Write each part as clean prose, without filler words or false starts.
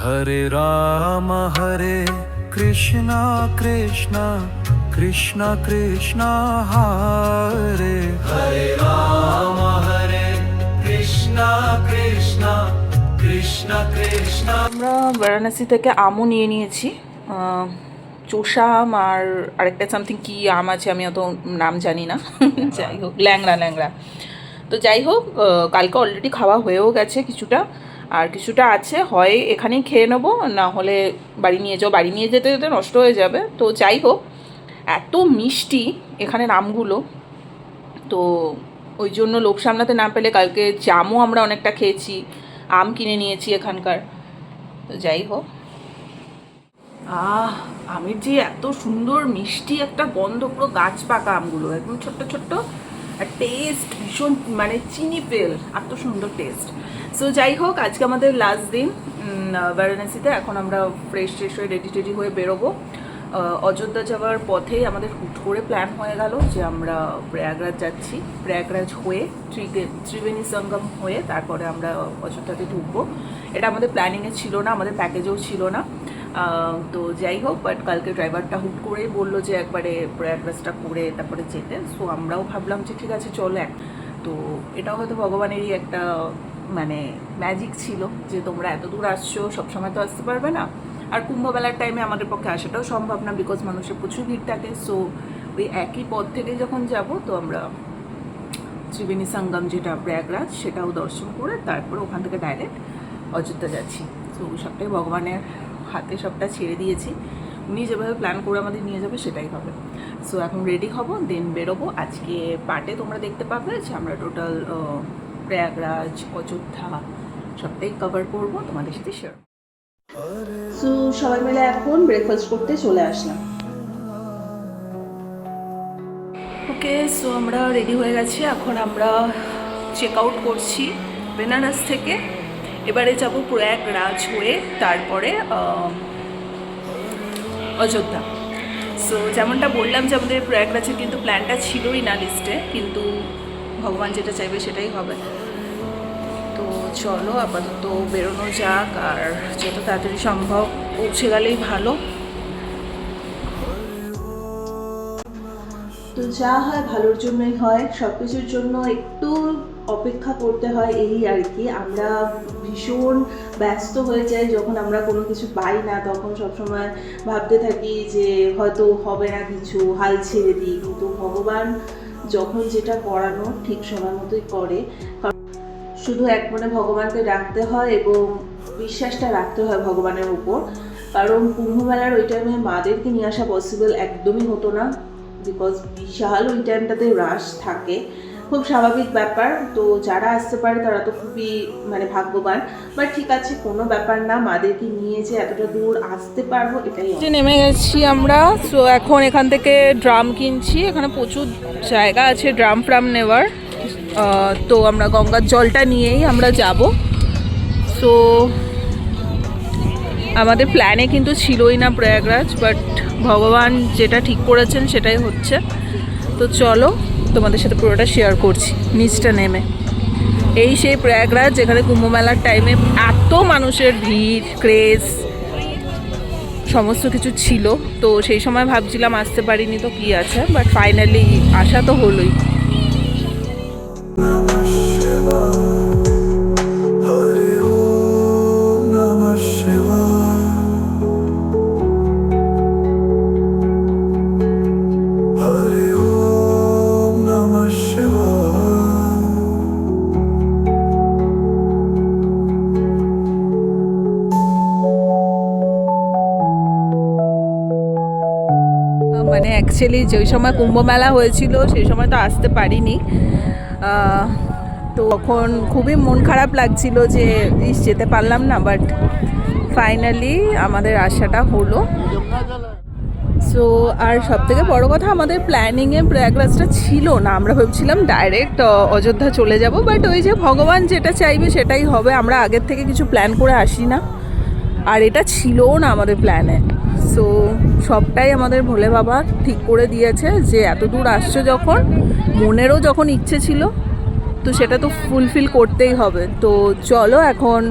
हरे कृष्णा कृष्णा कृष्णा कृष्णा हरे हरे राम हरे कृष्णा कृष्णा कृष्णा कृष्णा। আমরা বারাণসী থেকে আমও নিয়ে নিয়েছি, চোষা আম আর আরেকটা সামথিং কি আম আছে, আমি অত নাম জানি না। যাই হোক, ল্যাংড়া ল্যাংড়া। তো যাই হোক, কালকে অলরেডি খাওয়া হয়েও গেছে কিছুটা, আর কিছুটা আছে, হয় এখানেই খেয়ে নেবো, না হলে বাড়ি নিয়ে যাও, বাড়ি নিয়ে যেতে যেতে নষ্ট হয়ে যাবে। তো যাই হোক, এত মিষ্টি এখানের আমগুলো, তো ওই জন্য লোভ সামলাতে না পেলে কালকে জামও আমরা অনেকটা খেয়েছি, আম কিনে নিয়েছি এখানকার। তো যাই হোক, আমের যে এত সুন্দর মিষ্টি একটা গন্ধ, পুরো গাছ পাকা আমগুলো, একদম ছোট্ট ছোট্ট, আর টেস্ট ভীষণ, মানে চিনি ফেল, এত সুন্দর টেস্ট। সো যাই হোক, আজকে আমাদের লাস্ট দিন বারাণসীতে। এখন আমরা ফ্রেশ হয়ে রেডি হয়ে বেরোবো। অযোধ্যা যাওয়ার পথেই আমাদের হুট করে প্ল্যান হয়ে গেল যে আমরা প্রয়াগরাজ যাচ্ছি। প্রয়াগরাজ হয়ে ত্রিবেণী সঙ্গম হয়ে তারপরে আমরা অযোধ্যাতে ঢুকবো। এটা আমাদের প্ল্যানিংয়ে ছিল না, আমাদের প্যাকেজেও ছিল না। তো যাই হোক, বাট কালকে ড্রাইভারটা হুট করেই বললো যে একবারে প্রয়াগরাজটা করে তারপরে যেতে। সো আমরাও ভাবলাম যে ঠিক আছে চল তো এটাও হয়তো ভগবানেরই একটা মানে ম্যাজিক ছিল যে তোমরা এত দূর আসছো, সবসময় তো আসতে পারবে না, আর কুম্ভমেলার টাইমে আমাদের পক্ষে আসাটাও সম্ভব না, বিকজ মানুষের প্রচুর ভিড় থাকে। সো ওই একই পথ থেকে যখন যাব, তো আমরা ত্রিবেণী সঙ্গম যেটা প্রয়াগরাজ, সেটাও দর্শন করে তারপরে ওখান থেকে ডাইরেক্ট অযোধ্যা যাচ্ছি। সো সবটাই ভগবানের হাতে সবটা ছেড়ে দিয়েছি, উনি যেভাবে প্ল্যান করে আমাদের নিয়ে যাবে সেটাই হবে। সো এখন রেডি হব, দেন বেরোবো। আজকে পার্টে তোমরা দেখতে পাবে যে আমরা টোটাল প্রয়াগরাজ, অযোধ্যা সবটাই কভার করবো, তোমাদের সাথে শেয়ার। সো সবাই মিলে এখন ব্রেকফাস্ট করতে চলে আসলাম। ওকে, সো আমরা রেডি হয়ে গেছি, এখন আমরা চেক আউট করছি বেনারস থেকে। এবারে যাব প্রয়াগরাজ হয়ে তারপরে অযোধ্যা। সো যেমনটা বললাম যে আমাদের প্রয়াগরাজের কিন্তু প্ল্যানটা ছিলই না লিস্টে, কিন্তু ভগবান যেটা চাইবে সেটাই হবে। তো চলো আপাতত বেরোনো যাক, আর যত তাড়াতাড়ি সম্ভব পৌঁছে গেলেই ভালো। তো যা হয় ভালোর জন্যই হয়, সব কিছুর জন্য একটু অপেক্ষা করতে হয়, এই আর কি। আমরা ভীষণ ব্যস্ত হয়ে যাই যখন আমরা কোনো কিছু পাই না, তখন সবসময় ভাবতে থাকি যে হয়তো হবে না কিছু, হাল ছেড়ে দিই। কিন্তু ভগবান যখন যেটা করানো ঠিক সময় মতোই করে। শুধু এক মনে ভগবানকে ডাকতে হয় এবং বিশ্বাসটা রাখতে হয় ভগবানের উপর। কারণ কুম্ভমেলার ওই টাইমে মাদেরকে নিয়ে আসা পসিবল একদমই হতো না, বিকজ বিশাল ওই টাইমটাতে রাশ থাকে, খুব স্বাভাবিক ব্যাপার। তো যারা আসতে পারে তারা তো খুবই মানে ভাগ্যবান। বাট ঠিক আছে, কোনো ব্যাপার না, মাদেরকে নিয়ে যে এতটা দূর আসতে পারবো এটাই। যে নেমে গেছি আমরা। সো এখন এখান থেকে ড্রাম কিনছি, এখানে প্রচুর জায়গা আছে ড্রাম ফ্রাম নেওয়ার। তো আমরা গঙ্গার জলটা নিয়েই আমরা যাব। সো আমাদের প্ল্যানে কিন্তু ছিলই না প্রয়াগরাজ, বাট ভগবান যেটা ঠিক করেছেন সেটাই হচ্ছে। তো চলো তোমাদের সাথে পুরোটা শেয়ার করছি নিচটা নেমে। এই সেই প্রয়াগরাজ যেখানে কুম্ভমেলার টাইমে এত মানুষের ভিড়, ক্রেজ সমস্ত কিছু ছিল। তো সেই সময় ভাবছিলাম আসতে পারিনি তো কি আছে, বাট ফাইনালি আসা তো হলোই। মানে অ্যাকচুয়ালি যেই সময় কুম্ভমেলা হয়েছিল সেই সময় তো আসতে পারিনি, তো তখন খুবই মন খারাপ লাগছিল যে যেতে পারলাম না, বাট ফাইনালি আমাদের আশাটা হলো। সো আর সবথেকে বড় কথা, আমাদের প্ল্যানিংয়ে প্রয়াগরাজটা ছিল না, আমরা ভেবেছিলাম ডাইরেক্ট অযোধ্যা চলে যাব, বাট ওই যে ভগবান যেটা চাইবে সেটাই হবে। আমরা আগের থেকে কিছু প্ল্যান করে আসি না, আর এটা ছিলও না আমাদের প্ল্যানে। সো সবটাই আমাদের ভোলে বাবা ঠিক করে দিয়েছে যে এত দূর আসছো যখন, মনেরও যখন ইচ্ছে ছিল, তো সেটা তো ফুলফিল করতেই হবে। তো চলো এখন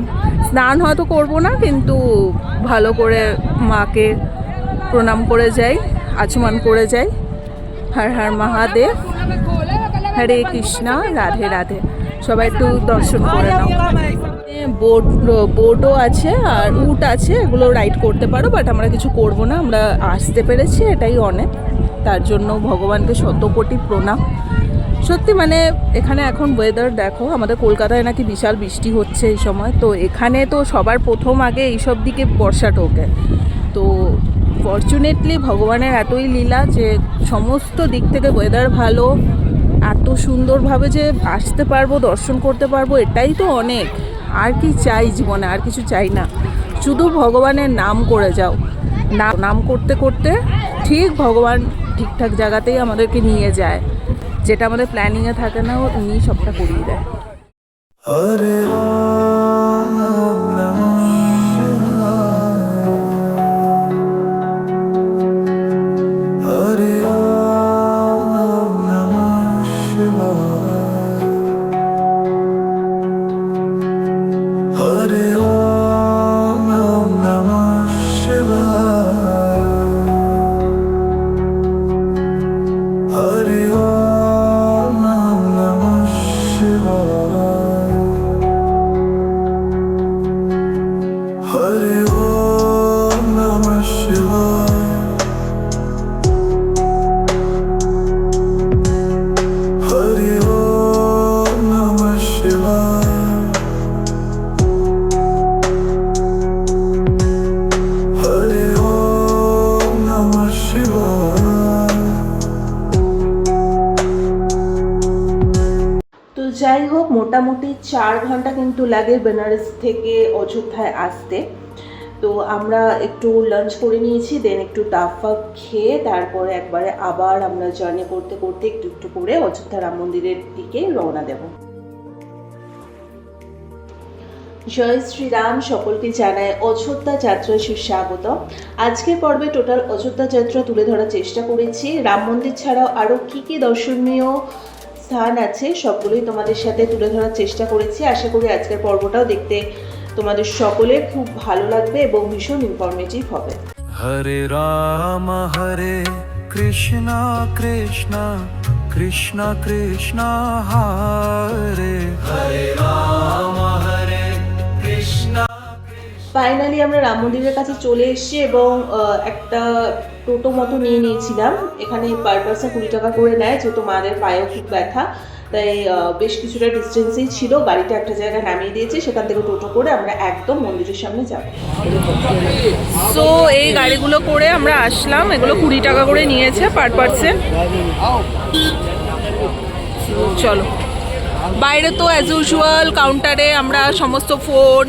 স্নান হয়তো করবো না, কিন্তু ভালো করে মাকে প্রণাম করে যাই, আচমান করে যাই। হর হর মহাদেব, হরে কৃষ্ণা, রাধে রাধে। সবাই একটু দর্শন করে নাও। বোটও আছে আর উট আছে, এগুলো রাইড করতে পারো, বাট আমরা কিছু করব না, আমরা আসতে পেরেছি, এটাই অনেক। তার জন্য ভগবানকে শতকোটি প্রণাম। সত্যি মানে এখানে এখন ওয়েদার দেখো, আমাদের কলকাতায় নাকি বিশাল বৃষ্টি হচ্ছে এই সময়, তো এখানে তো সবার প্রথম আগে এইসব দিকে বর্ষা ঢোকে। তো ফর্চুনেটলি ভগবানের এতই লীলা যে সমস্ত দিক থেকে ওয়েদার ভালো, এত সুন্দরভাবে যে আসতে পারবো, দর্শন করতে পারবো, এটাই তো অনেক। আর কি চাই জীবনে, আর কিছু চাই না, শুধু ভগবানের নাম করে যাও। নাম করতে করতে ঠিক ভগবান ঠিকঠাক জায়গাতেই আমাদেরকে নিয়ে যায়, যেটা আমাদের প্ল্যানিংয়ে থাকে না, উনি সবটা করিয়ে দেয়। হরে রাম নমঃ শিবায়, হরে রাম নমঃ শিবায়, হরে রাম নমঃ শিবায়, হরে রাম নমঃ শিবায়, হরে ওম নমঃ শিবায়, হরে ওম নমঃ শিবায়, হরে ওম নমঃ শিবায়। তো যাই হোক, মোটামুটি 4 ঘন্টা কিন্তু লাগে বেনারস থেকে অযোধ্যায় আসতে। তো আমরা একটু লাঞ্চ করে নিয়েছি, দেন একটু ডাফা খেয়ে তারপরে একবারে আবার আমরা জার্নি করতে করতে একটু একটু করে অযোধ্যা রাম মন্দিরের দিকে রওনা দেব। জয় শ্রীরাম, সকলকে জানায় অযোধ্যা যাত্রায় সুস্বাগত। আজকের পর্বে টোটাল অযোধ্যা যাত্রা তুলে ধরার চেষ্টা করেছি। রাম মন্দির ছাড়াও আরও কী কী দর্শনীয় স্থান আছে সবগুলোই তোমাদের সাথে তুলে ধরার চেষ্টা করেছি। আশা করি আজকের পর্বটাও দেখতে তোমাদের সকলের খুব ভালো লাগবে এবং ভীষণ ইনফরমেটিভ হবে। হরে রাম হরে কৃষ্ণ কৃষ্ণ কৃষ্ণ কৃষ্ণ হরে হরে রাম হরে কৃষ্ণ। ফাইনালি আমরা রাম মন্দিরের কাছে চলে এসেছি এবং একটা টোটো মতো নিয়ে নিয়েছিলাম। এখানে পার পার্সন 20 টাকা করে নেয়, যেহেতু মাদের পায়েও খুব ব্যথা, তাই বেশ কিছুটা ডিস্টেন্সেই ছিল। গাড়িটা একটা জায়গায় নামিয়ে দিয়েছে, সেখান থেকে টোটো করে আমরা একদম মন্দিরের সামনে যাব। সো এই গাড়িগুলো করে আমরা আসলাম, এগুলো 20 টাকা করে নিয়েছে পার পার্সন। চলো, বাইরে তো অ্যাজ ইউজুয়াল কাউন্টারে আমরা সমস্ত ফোন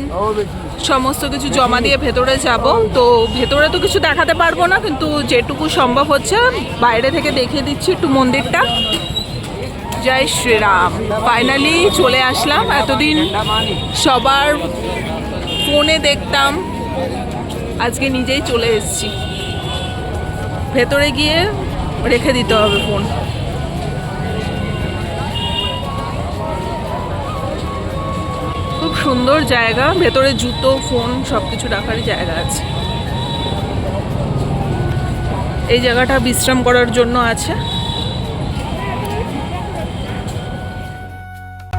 সমস্ত কিছু জমা দিয়ে ভেতরে যাব। তো ভেতরে তো কিছু দেখাতে পারবো না, কিন্তু যেটুকু সম্ভব হচ্ছে বাইরে থেকে দেখিয়ে দিচ্ছি একটু মন্দিরটা। জয় শ্রীরাম, ফাইনালি চলে আসলাম। এতদিন সবার ফোনে দেখতাম, আজকে নিজেই চলে এসেছি। ভেতরে গিয়ে রেখে দিতে হবে ফোন। খুব সুন্দর জায়গা, ভেতরে জুতো ফোন সব কিছু রাখারই জায়গা আছে। এই জায়গাটা বিশ্রাম করার জন্য আছে।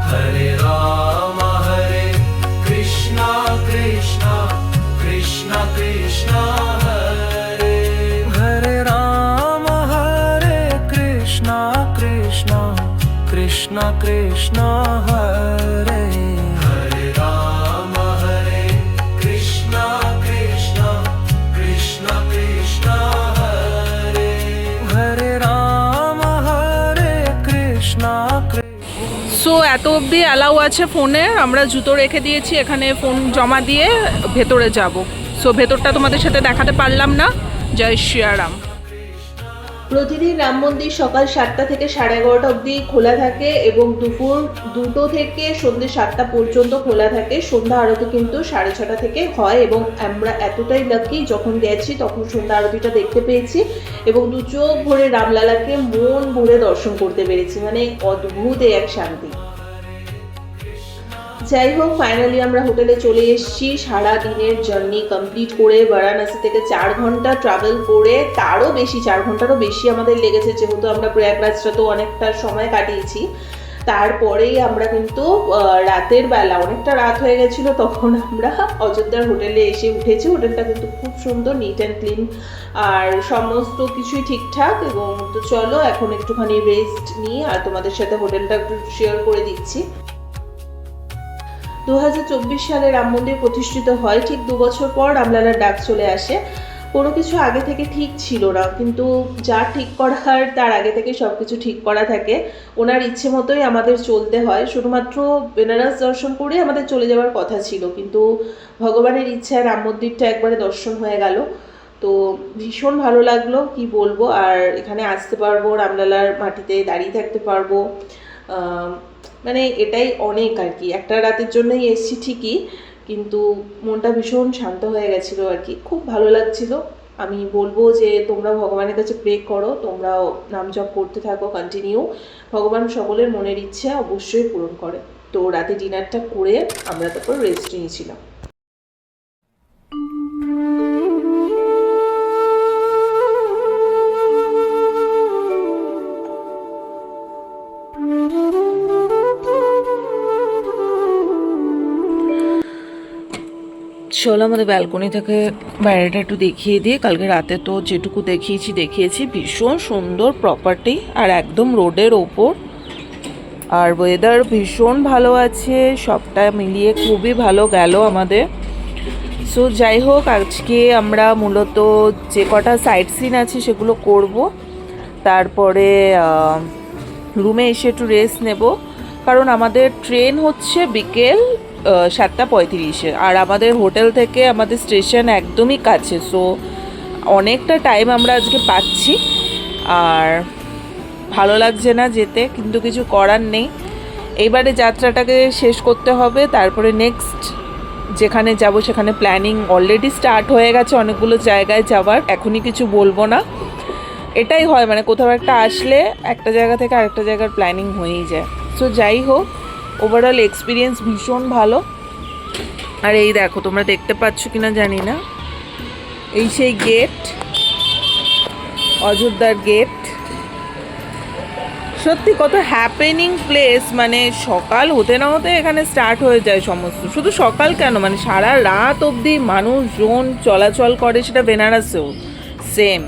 হরে রাম হরে কৃষ্ণ কৃষ্ণ কৃষ্ণ কৃষ্ণ হরে হরে রাম হরে কৃষ্ণ কৃষ্ণ কৃষ্ণ কৃষ্ণ হরে হরে রাম হরে কৃষ্ণ কৃষ্ণ কৃষ্ণ কৃষ্ণ হরে হরে রাম হরে কৃষ্ণ। সো এত অবধি অ্যালাউ আছে ফোনে, আমরা জুতো রেখে দিয়েছি এখানে, ফোন জমা দিয়ে ভেতরে যাব। সো ভেতরটা তোমাদের সাথে দেখাতে পারলাম না। জয় শ্রীরাম। প্রতিদিন রাম মন্দির সকাল 7টা থেকে 11:30 অবধি খোলা থাকে এবং দুপুর 2টো থেকে সন্ধ্যে 7টা পর্যন্ত খোলা থাকে। সন্ধ্যা আরতি কিন্তু 6:30 থেকে হয় এবং আমরা এতটাই লাকি, যখন গেছি তখন সন্ধ্যা আরতিটা দেখতে পেয়েছি এবং দু চোখ ভরে রামলালাকে মন ভরে দর্শন করতে পেরেছি। মানে অদ্ভুত এক শান্তি। যাই হোক, ফাইনালি আমরা হোটেলে চলে এসেছি। সারা দিনের জার্নি কমপ্লিট করে বারাণসী থেকে 4 ঘন্টা ট্রাভেল করে, তারও বেশি 4 ঘন্টারও বেশি আমাদের লেগেছে, যেহেতু আমরা প্রয়াগরাজটা তো অনেকটা সময় কাটিয়েছি। তারপরেই আমরা কিন্তু রাতের বেলা, অনেকটা রাত হয়ে গেছিলো, তখন আমরা অযোধ্যার হোটেলে এসে উঠেছি। হোটেলটা কিন্তু খুব সুন্দর, নিট অ্যান্ড ক্লিন, আর সমস্ত কিছুই ঠিকঠাক। এবং তো চলো এখন একটুখানি রেস্ট নিই, আর তোমাদের সাথে হোটেলটা একটু শেয়ার করে দিচ্ছি। 2024 সালে রাম মন্দির প্রতিষ্ঠিত হয়, ঠিক 2 বছর পর রামলালার ডাক চলে আসে। কোনো কিছু আগে থেকে ঠিক ছিল না, কিন্তু যা ঠিক করার তার আগে থেকে সব কিছু ঠিক করা থাকে। ওনার ইচ্ছে মতোই আমাদের চলতে হয়। শুধুমাত্র বেনারস দর্শন করে আমাদের চলে যাওয়ার কথা ছিল, কিন্তু ভগবানের ইচ্ছায় রাম মন্দিরটা একবারে দর্শন হয়ে গেল। তো ভীষণ ভালো লাগলো, কি বলবো। আর এখানে আসতে পারবো, রামলালার মাটিতে দাঁড়িয়ে থাকতে পারবো, মানে এটাই অনেক আর কি। একটা রাতের জন্যই এসেছি ঠিকই, কিন্তু মনটা ভীষণ শান্ত হয়ে গেছিলো আর কি, খুব ভালো লাগছিল। আমি বলবো যে তোমরা ভগবানের কাছে প্রে করো, তোমরাও নাম জপ করতে থাকো কন্টিনিউ। ভগবান সকলের মনের ইচ্ছা অবশ্যই পূরণ করে। তো রাতে ডিনারটা করে আমরা তারপর রেস্ট নিয়েছিলাম। চলো আমাদের ব্যালকনি থেকে বাইরেটা একটু দেখিয়ে দিয়ে। কালকে রাতে তো যেটুকু দেখিয়েছি ভীষণ সুন্দর প্রপার্টি, আর একদম রোডের ওপর, আর ওয়েদার ভীষণ ভালো আছে। সবটা মিলিয়ে খুবই ভালো গেল আমাদের। সো যাই হোক, আজকে আমরা মূলত যে কটা সাইট সিন আছে সেগুলো করব, তারপরে রুমে এসে একটু রেস্ট নেব, কারণ আমাদের ট্রেন হচ্ছে বিকেল 7:35, আর আমাদের হোটেল থেকে আমাদের স্টেশন একদমই কাছে। সো অনেকটা টাইম আমরা আজকে পাচ্ছি, আর ভালো লাগছে না যেতে, কিন্তু কিছু করার নেই। এইবারে যাত্রাটাকে শেষ করতে হবে, তারপরে নেক্সট যেখানে যাব সেখানে প্ল্যানিং অলরেডি স্টার্ট হয়ে গেছে অনেকগুলো জায়গায় যাওয়ার। এখনই কিছু বলবো না, এটাই হয় মানে কোথাও একটা আসলে একটা জায়গা থেকে আরেকটা জায়গার প্ল্যানিং হয়েই যায়। সো যাই হোক, ওভারঅল এক্সপিরিয়েন্স ভীষণ ভালো। আর এই দেখো, তোমরা দেখতে পাচ্ছ কিনা জানি না, এই সেই গেট, অযোধ্যার গেট। সত্যি কত হ্যাপেনিং প্লেস, মানে সকাল হতে না হতে এখানে স্টার্ট হয়ে যায় সমস্ত। শুধু সকাল কেন, মানে সারা রাত অবধি মানুষজন চলাচল করে, সেটা বেনারসেও সেম।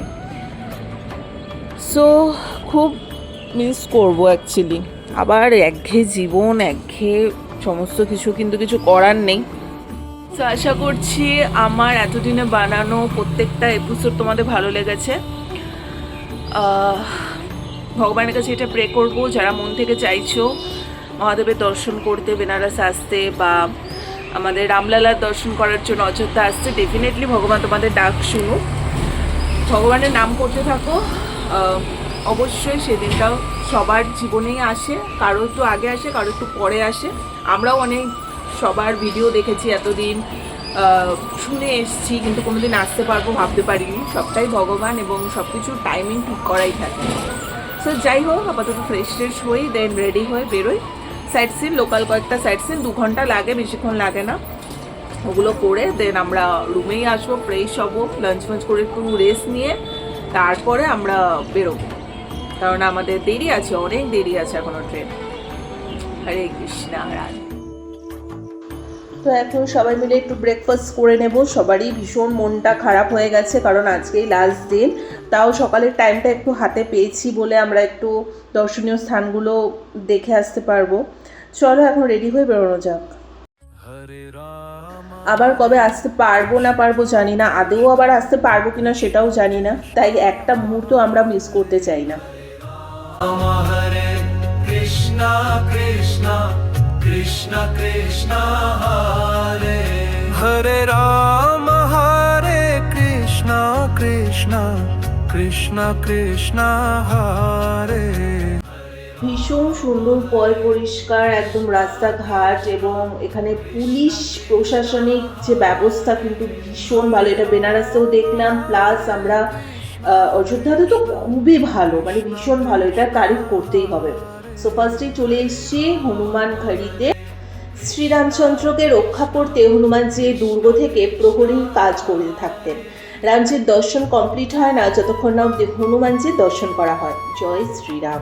সো খুব মিস করবো অ্যাকচুয়ালি। আবার একঘেয়ে জীবন, একঘেয়ে সমস্ত কিছু, কিন্তু কিছু করার নেই। তো আশা করছি আমার এতদিনে বানানো প্রত্যেকটা এপিসোড তোমাদের ভালো লেগেছে। ভগবানের কাছে এটা প্রে করবো, যারা মন থেকে চাইছো মহাদেবের দর্শন করতে বেনারস আসতে, বা আমাদের রামলালার দর্শন করার জন্য অযোধ্যা আসতে, ডেফিনেটলি ভগবান তোমাদের ডাক শুনুক। ভগবানের নাম করতে থাকো। অবশ্যই সেদিনটাও সবার জীবনেই আসে, কারো একটু আগে আসে, কারো একটু পরে আসে। আমরাও অনেক সবার ভিডিও দেখেছি এতদিন, শুনে এসছি, কিন্তু কোনোদিন আসতে পারবো ভাবতে পারিনি। সবটাই ভগবান, এবং সব কিছুর টাইমিং ঠিক করাই থাকে। সো যাই হোক, আপাতত ফ্রেশ হই, দেন রেডি হয়ে বেরোই। সাইট সিন, লোকাল কয়েকটা সাইট সিন 2 ঘন্টা লাগে, বেশিক্ষণ লাগে না। ওগুলো করে দেন আমরা রুমেই আসবো, ফ্রেশ হবো, লাঞ্চ ফাঞ্চ করে একটু রেস্ট নিয়ে তারপরে আমরা বেরোবো, কারণ আমাদের দেরি আছে, অনেক দেরি আছে এখনো ট্রেন। হরে কৃষ্ণ রাধে। তো এখন সবাই মিলে একটু ব্রেকফাস্ট করে নেব। সবারই ভীষণ মনটা খারাপ হয়ে গেছে, কারণ আজকেই লাস্ট দিন। তাও সকালের টাইমটা একটু হাতে পেয়েছি বলে আমরা একটু দর্শনীয় স্থানগুলো দেখে আসতে পারবো। চলো এখন রেডি হয়ে বেরোনো যাক। আবার কবে আসতে পারবো না পারবো জানি না, আদেও আবার আসতে পারবো কিনা সেটাও জানি না, তাই একটা মুহূর্ত আমরা মিস করতে চাই না। হরে কৃষ্ণ কৃষ্ণ কৃষ্ণ কৃষ্ণ হরে হরে রাম, হরে কৃষ্ণ কৃষ্ণ কৃষ্ণ কৃষ্ণ হরে। ভীষণ সুন্দর, পয় পরিষ্কার একদম রাস্তাঘাট, এবং এখানে পুলিশ প্রশাসনিক যে ব্যবস্থা কিন্তু ভীষণ ভালো। এটা বেনারসেও দেখলাম, প্লাস আমরা অযোধ্যাতে তো খুবই ভালো, মানে ভীষণ ভালো, এটা তারিফ করতেই হবে। সো ফার্স্টেই চলে এসেছি হনুমান ঘাড়িতে। শ্রীরামচন্দ্রকে রক্ষা করতে হনুমানজি দুর্গ থেকে প্রহরীর কাজ করে থাকতেন। রামজির দর্শন কমপ্লিট হয় না যতক্ষণ না অবধি হনুমানজির দর্শন করা হয়। জয় শ্রীরাম।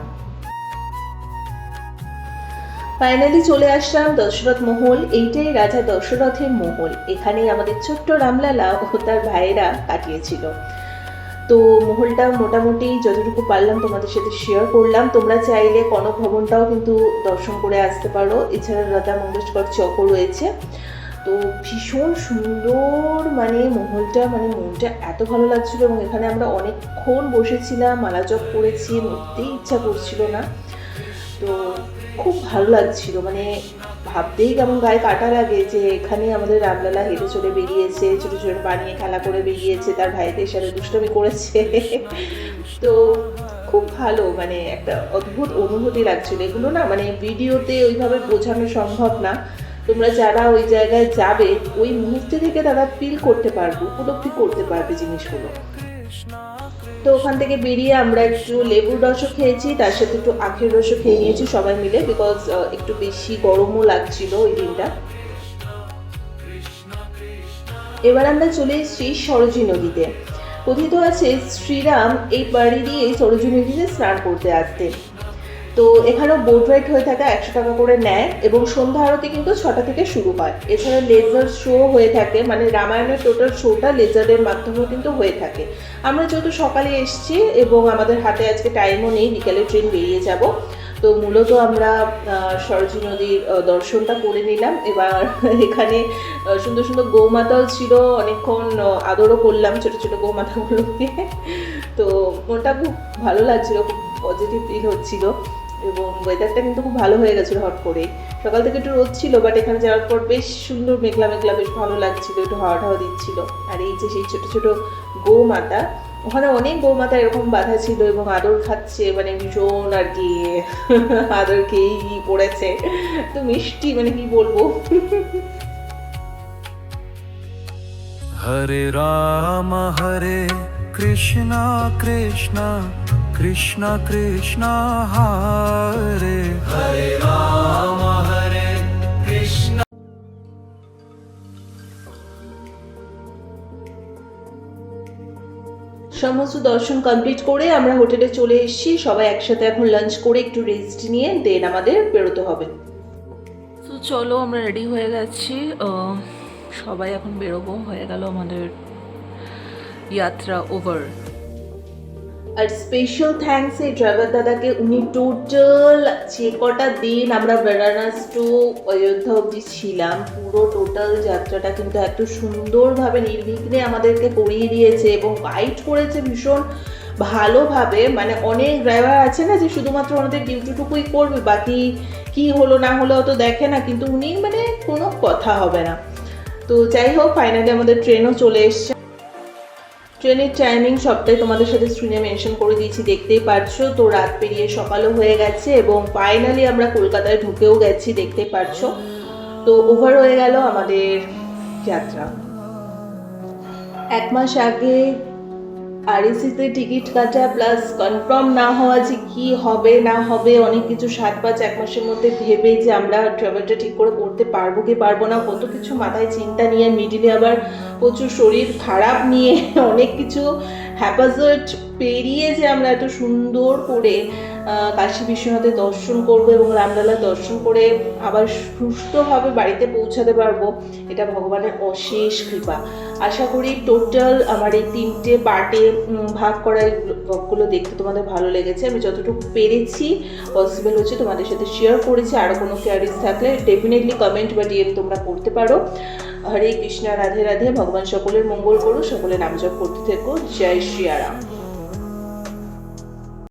ফাইনালি চলে আসলাম দশরথ মহল। এইটাই রাজা দশরথের মহল। এখানেই আমাদের ছোট্ট রামলালা ও তার ভাইয়েরা কাটিয়েছিল। তো মহলটা মোটামুটি যতটুকু পারলাম তোমাদের সাথে শেয়ার করলাম। তোমরা চাইলে কনক ভবনটাও কিন্তু দর্শন করে আসতে পারো। এছাড়া লতা মঙ্গেশকর চকও রয়েছে। তো ভীষণ সুন্দর মহলটা, মনটা এত ভালো লাগছিল এবং এখানে আমরা অনেকক্ষণ বসেছিলাম, মালা জপ করেছি, নড়তেই ইচ্ছা করছিল না। তো খুব ভালো লাগছিল, ভাবতেই কেমন গায়ে কাটা লাগে যে এখানে আমাদের রামলালা হেঁটে চলে বেরিয়েছে, ছোটো ছোটো বানিয়ে খেলা করে বেরিয়েছে, তার ভাইদের সাথে দুষ্টমি করেছে। তো খুব ভালো, একটা অদ্ভুত অনুভূতি লাগছিল। এগুলো না ভিডিওতে ওইভাবে বোঝানো সম্ভব না। তোমরা যারা ওই জায়গায় যাবে ওই মুহূর্তে থেকে তারা ফিল করতে পারবে, উপলব্ধি করতে পারবে জিনিসগুলো। তো ওখান থেকে বেরিয়ে আমরা একটু লেবুর রসও খেয়েছি, তার সাথে একটু আখের রসও খেয়ে নিয়েছি সবাই মিলে, বিকজ একটু বেশি গরমও লাগছিল ওই দিনটা। এবার আমরা চলে এসেছি সরজী নদীতে। কথিত আছে শ্রীরাম এই বাড়ি দিয়ে সরজী নদীতে স্নান করতে আসতেন। তো এখানেও বোট রাইড হয়ে থাকে, 100 টাকা করে নেয় এবং সন্ধ্যা আরতি কিন্তু 6টা থেকে শুরু হয়। এছাড়া লেজার শো হয়ে থাকে, রামায়ণের টোটাল শোটা লেজারের মাধ্যমেও কিন্তু হয়ে থাকে। আমরা যেহেতু সকালে এসেছি এবং আমাদের হাতে আজকে টাইমও নেই, বিকেলে ট্রেন বেরিয়ে যাব, তো মূলত আমরা সরজী নদীর দর্শনটা করে নিলাম। এবার এখানে সুন্দর সুন্দর গৌমাতাও ছিল, অনেকক্ষণ আদরও করলাম ছোটো ছোটো গৌমাতাগুলোকে। তো মনটা খুব ভালো লাগছিল, খুব পজিটিভ ফিল হচ্ছিল এবং ওয়েদারটা কিন্তু খুব ভালো হয়ে গেছিলো হট করে। সকাল থেকে একটু রোদ ছিল, বাট এখানে যাওয়ার পর বেশ সুন্দর মেঘলা মেঘলা, বেশ ভালো লাগছিল, একটু হাওয়া ঠাওয়া দিচ্ছিল। আর এই যে সেই ছোটো ছোটো গৌমাতা, ওখানে অনেক গৌমাতা এরকম বাঁধা ছিল এবং আদর খাচ্ছে, ভীষণ আর কি আদর খেয়েই পড়েছে। তো মিষ্টি, কি বলবো। হরে রাম হরে কৃষ্ণ কৃষ্ণ কৃষ্ণ কৃষ্ণ হরে হরে রাম হরে কৃষ্ণ। সমস্ত দর্শন কমপ্লিট করে আমরা হোটেলে চলে এসেছি। সবাই একসাথে এখন লাঞ্চ করে একটু রেস্ট নিয়ে দেন আমাদের বেরোতে হবে। তো চলো, আমরা রেডি হয়ে গেছি, সবাই এখন বেরোবো। হয়ে গেল আমাদের যাত্রা ওভার। আর স্পেশাল থ্যাঙ্কস এই ড্রাইভার দাদাকে, উনি টোটাল যে কটা দিন আমরা বেনারস টু অযোধ্যা অবধি ছিলাম, পুরো টোটাল যাত্রাটা কিন্তু এত সুন্দরভাবে নির্বিঘ্নে আমাদেরকে করিয়ে দিয়েছে এবং গাইড করেছে ভীষণ ভালোভাবে। অনেক ড্রাইভার আছে না যে শুধুমাত্র ওনাদের ডিউটিটুকুই করবে, বাকি কি হলো না হলো অত দেখে না, কিন্তু উনি কোনো কথা হবে না। তো যাই হোক, ফাইনালি আমাদের ট্রেনও চলে এসছে। ট্রেনের টাইমিং সবটাই তোমাদের সাথে স্ক্রিনে মেনশন করে দিয়েছি, দেখতেই পারছো। তো রাত পেরিয়ে সকালও হয়ে গেছে এবং ফাইনালি আমরা কলকাতায় ঢুকেও গেছি, দেখতেই পারছো। তো ওভার হয়ে গেল আমাদের যাত্রা। 1 মাস আগে আরএসিতে টিকিট কাটা প্লাস কনফার্ম না হওয়া যে কি হবে না হবে, অনেক কিছু 7-5 মাসের মধ্যে ভেবে যে আমরা ট্রাভেলটা ঠিক করে করতে পারবো কি পারবো না, কত কিছু মাথায় চিন্তা নিয়ে, মিডিলে আবার প্রচুর শরীর খারাপ নিয়ে অনেক কিছু হ্যাপাজেট পেরিয়ে যে আমরা এত সুন্দর করে কাশী বিশ্বনাথের দর্শন করবো এবং রামলালা দর্শন করে আবার সুস্থভাবে বাড়িতে পৌঁছাতে পারবো, এটা ভগবানের অশেষ কৃপা। আশা করি টোটাল আমার এই 3টে পার্টে ভাগ করা ব্লগগুলো দেখতে তোমাদের ভালো লেগেছে। আমি যতটুকু পেরেছি পসিবল হচ্ছে তোমাদের সাথে শেয়ার করেছি। আরও কোনো কোয়ারিজ থাকলে ডেফিনেটলি কমেন্ট বা ডিএম তোমরা করতে পারো। হরে কৃষ্ণ, রাধে রাধে। ভগবান সকলের মঙ্গল করো, সকলে নাম জপ করতে থেকো। জয় শ্রী রাম।